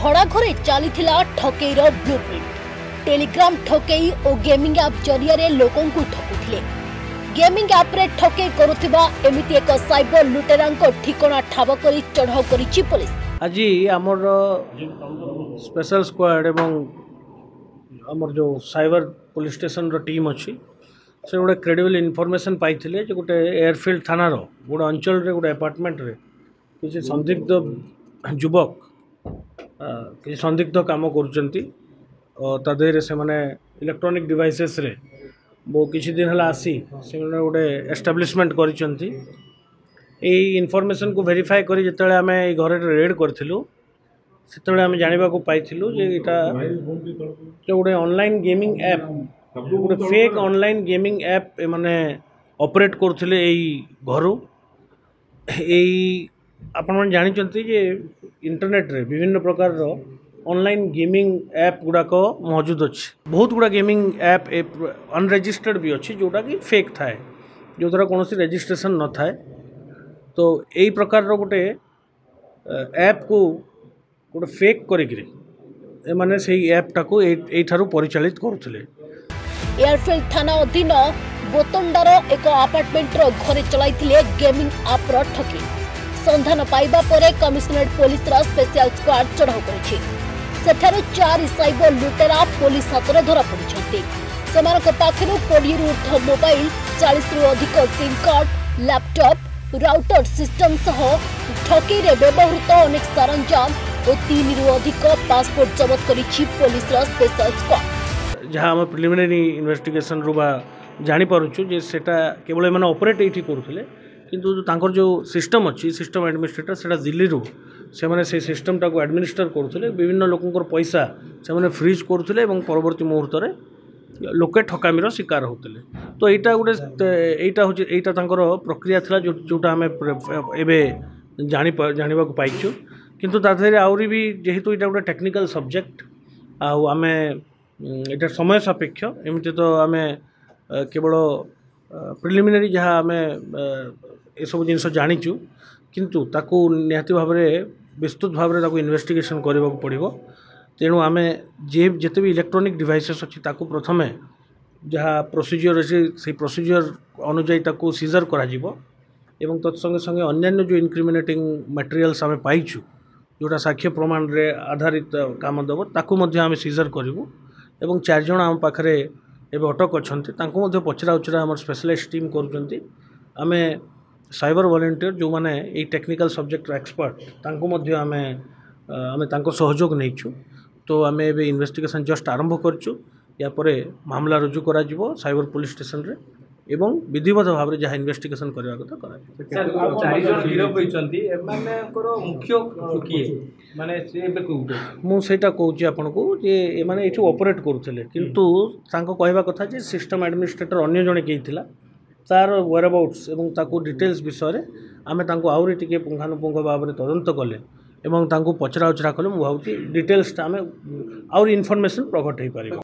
भड़ा घरे चली ठकेईर ब्लूप्रिंट टेलीग्राम ठकेई और गेमिंग ऐप जरिया लोकों को ठकुले गेमिंग ऐप रे ठकेई करुथिबा एमिति एक साइबर लुटेरांको ठिकाना ठाब करी चढ़ाऊ करिछि पुलिस। आज आमर स्पेशल स्क्वाड एवं आमर जो साइबर पुलिस स्टेशन रो टीम अच्छी से गोटे क्रेडिबल इनफॉरमेशन पाई गोटे एयरफील्ड थाना गोटे अंचल रे गोटे अपार्टमेंट रे किसी संदिग्ध युवक किसी संदिग्ध काम कर से माने इलेक्ट्रॉनिक डिवाइसेस रे वो किसी दिन है आसी से गोटे एस्टाब्लिशमेंट कर इनफॉरमेशन को वेरीफाई करी जिते आम घर रेड करूँ से आम जानवा पाई जो गोटे ऑनलाइन गेमिंग ऐप गोटे फेक ऑनलाइन गेमिंग ऐप माने ऑपरेट करथिले घर आपण जानते जे इंटरनेट रे विभिन्न प्रकार ऑनलाइन गेमिंग ऐप गुड़ाक मौजूद अच्छे बहुत गुड़ा गेमिंग ऐप अनरेजिस्टर्ड भी अच्छी जोटा कि फेक थाए जो द्वारा कौन रेजिस्ट्रेशन न थाए तो यही प्रकार गोटे ऐप को गोटे फेक करी माने से ऐप टाको एठारू परिचालित करुथिले। एयरफील्ड थाना अधीन बोतंडार एक अपार्टमेंट घरे चलाइथिले गेमिंग ऐप ठकी संधान पाइबा परे कमिशनरेट पुलिस स्पेशल स्क्वाड चढ़ाऊ करिछि सेठारे 4 साइबर लुटेरा पुलिस हाथ में धरा पड़ते पाखर 20 रु ऊर्ध्व मोबाइल 40 रु अधिक SIM card laptop router system सह ठकी व्यवहृत अनेक सरंजाम और 3 रु अधिक पासपोर्ट जबत करिछि पुलिस स्पेशल स्क्वाड। जहाँ आम प्रिलिमिनारी इन्वेस्टिगेशन रू जानी पारुछु जे सेटा केवल एमाने ऑपरेट एठी करूथिले किंतु तांकर जो सिस्टम अच्छी सिस्टम एडमिनिस्ट्रेटर सेटा दिल्ली रू से माने से सिस्टम टाको एडमिनिस्टर करूथिले विभिन्न लोकंकर पैसा से माने फ्रीज करूथिले एवं परवर्ती मुहूर्त रे लोके ठकामीर शिकार होतिले। तो एटा गोटे एटा तांकर प्रक्रिया थिला जोटा आमे एबे जानिबा को पाइछु किंतु ताधरे आउरी भी जेहेतु एटा गोटे टेक्निकल सब्जेक्ट आमे एटा समय सापेक्ष एमती तो आमे केवल प्रिलिमिनारी जहाँ आमे ए सब जिनस जानिचु किंतु ताकू निहाती भाव में विस्तृत भाव में ताकू इन्वेस्टिगेशन करने को पड़ो तेणु आमे जिते भी इलेक्ट्रॉनिक डिवाइसेस अच्छी ताकू प्रथमे जहाँ प्रोसीजर अच्छे से प्रोसीजर अनुजाई ताकू सीजर करा जिवो एवं तत्संगे संगे अन्यान्य जो इनक्रिमिनेटिंग मटेरियल्स आमे पाइछु जोटा साक्ष्य प्रमाण रे आधारित काम दब ताकू मध्य आमे सीजर करिवु एवं 4 जन आम पाखरे एबे अटक अच्छे तांको मध्य पचरा उचरा आम स्पेशलाइज टीम करुँच आमे साइबर वॉलंटियर जो माने ये टेक्निकल सब्जेक्ट एक्सपर्ट तांको मध्य आमे तांको सहयोग नहींचु तो आमे एबे इन्वेस्टिगेशन जस्ट आरंभ करचु या परे मामला रुजु करा जिवो साइबर पुलिस स्टेशन रे एवं विधिवत भाव में जहाँ इन्वेस्टिगेशन करबा कथा करा। 4 जन गिरफ होइचंती एमानेकर मुख्य किए माने से एबे कहू मु सेटा कहूची आपन को जे ए माने एठू ऑपरेट करूथिले किंतु तांको कहबा कथा जे सिस्टम एडमिनिस्ट्रेटर अन्य जने केइथिला तार वेयर अबाउट्स एवं ताकू डिटेल्स विषय आमे तांको आउरी टिके पुंखानुपुंख भाव में तदंत कले एवं तांको पचरा उचरा कले मु भावुची डिटेल्स आमे आउरी इनफॉरमेशन प्रकट हो पारिबो।